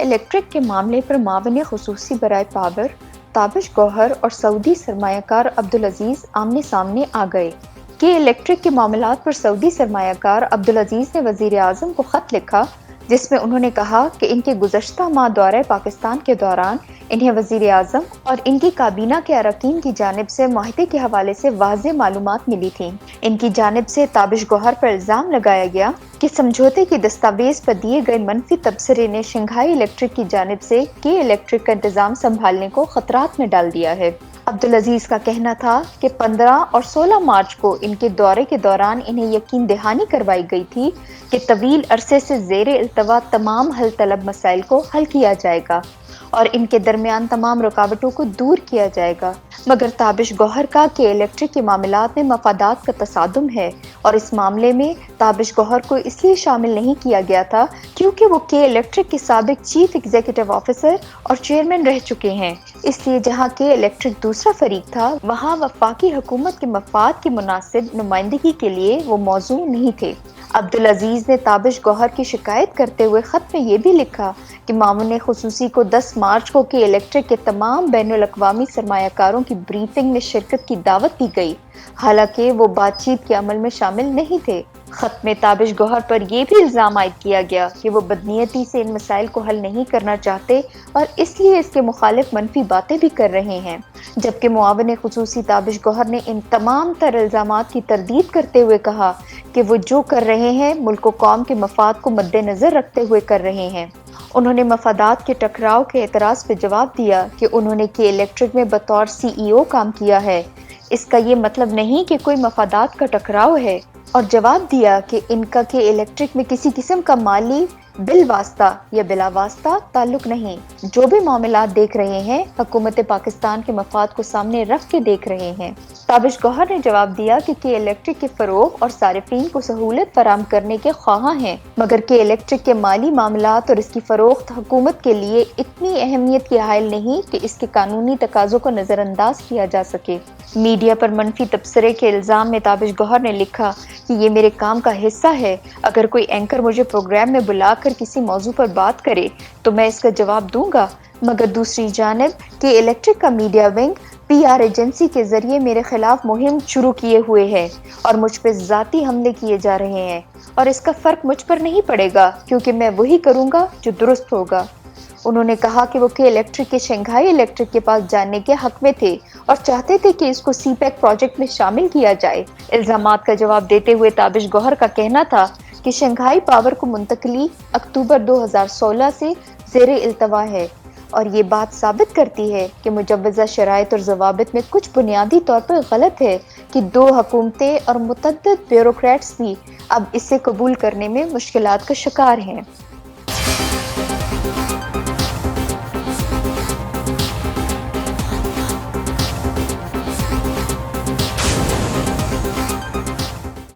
Electric के मामले पर मावन खुसूसी बराए पावर ताबिश गौहर और सऊदी सरमायाकार अब्दुल अजीज आमने सामने आ गए। के इलेक्ट्रिक के मामलात पर सऊदी सरमायाकार अब्दुल अजीज ने वजीर आज़म को खत लिखा, जिसमें उन्होंने कहा कि इनके गुज़श्ता माह दौरे पाकिस्तान के दौरान इन्हें वजीर आज़म और इनकी काबीना के अरकान की जानिब से माहिदे के हवाले से वाज़ेह मालूमात मिली थी। इनकी जानिब से ताबिश गौहर पर इल्ज़ाम लगाया गया कि समझौते की दस्तावेज पर दिए गए मनफी तबसरे ने शंघाई इलेक्ट्रिक की जानिब से के इलेक्ट्रिक का इंतजाम संभालने को खतरात में डाल दिया है। अब्दुल अजीज का कहना था कि 15 और 16 मार्च को इनके दौरे के दौरान इन्हें यकीन दहानी करवाई गई थी कि तवील अरसे से ज़ेरे इल्तवा तमाम हल तलब मसाइल को हल किया जाएगा और इनके दरमियान तमाम रुकावटों को दूर किया जाएगा, मगर ताबिश गौहर का के इलेक्ट्रिक के मामलात में मफादात का तसादुम है और इस मामले में ताबिश गौहर को इसलिए शामिल नहीं किया गया था क्योंकि वो के इलेक्ट्रिक के साबिक चीफ एग्जीक्यूटिव ऑफिसर और चेयरमैन रह चुके हैं। इसलिए जहाँ के इलेक्ट्रिक दूसरा फरीक था, वहाँ वफाकी हुकूमत के मफाद की मुनासिब नुमाइंदगी के लिए वो मौजू नहीं थे। अब्दुल अजीज ने ताबिश गौहर की शिकायत करते हुए खत में ये भी लिखा कि मामून खुसूसी को 10 मार्च को के इलेक्ट्रिक के तमाम बैनुल अक़वामी सरमायाकारों की ब्रीफिंग में शिरकत की दावत दी गई, हालांकि वो बातचीत के अमल में शामिल नहीं थे। खत में ताबिश गौहर पर यह भी इल्ज़ाम आयद किया गया कि वो बदनीयती से इन मसाइल को हल नहीं करना चाहते और इसलिए इसके मुखालिफ मनफी बातें भी कर रहे हैं, जबकि मुआविन खुसूसी ताबिश गौहर ने इन तमाम तर इल्ज़ामात की तरदीद करते हुए कहा कि वो जो कर रहे हैं मुल्क व कौम के मफाद को मद्देनजर रखते हुए कर रहे हैं। उन्होंने मफादात के टकराव के एतराज़ पे जवाब दिया कि उन्होंने के इलेक्ट्रिक में बतौर CEO काम किया है, इसका ये मतलब नहीं कि कोई मफादात का टकराव है, और जवाब दिया कि इनका के इलेक्ट्रिक में किसी किस्म का माली बिल वास्ता या बिला वास्ता ताल्लुक नहीं। जो भी मामलात देख रहे हैं हुकूमत पाकिस्तान के मफाद को सामने रख के देख रहे हैं। ताबिश गौहर ने जवाब दिया कि के इलेक्ट्रिक के फरोग और सारिफीन को सहूलत फराम करने के ख्वाह हैं, मगर के इलेक्ट्रिक के माली मामलात और इसकी फरोख्त हुकूमत के लिए इतनी अहमियत की हाइल नहीं कि इसके कानूनी तकाज़ों को नज़रअंदाज किया जा सके। मीडिया पर मनफी तबसरे के इल्ज़ाम में ताबिश गौहर ने लिखा कि ये मेरे काम का हिस्सा है, अगर कोई एंकर मुझे प्रोग्राम में बुलाकर किसी मौजू पर बात करे तो मैं इसका जवाब दूंगा, मगर दूसरी जानिब के इलेक्ट्रिक का मीडिया विंग PR एजेंसी के जरिए मेरे खिलाफ मुहिम शुरू किए हुए है और मुझ पर ज़ाती हमले किए जा रहे हैं और इसका फ़र्क मुझ पर नहीं पड़ेगा क्योंकि मैं वही करूँगा जो दुरुस्त होगा। उन्होंने कहा कि वो के इलेक्ट्रिक के शंघाई इलेक्ट्रिक के पास जाने के हक में थे और चाहते थे कि इसको CPEC प्रोजेक्ट में शामिल किया जाए। इल्ज़ामात का जवाब देते हुए ताबिश गौहर का कहना था कि शंघाई पावर को मुंतकली अक्टूबर 2016 से ज़ेरे इल्तवा है और ये बात साबित करती है कि मुजव्वज़ा शराइत और ज़वाबित में कुछ बुनियादी तौर पर गलत है कि दो हुकूमतें और मुतअद्दिद ब्यूरोक्रेट्स भी अब इसे कबूल करने में मुश्किलात का शिकार हैं।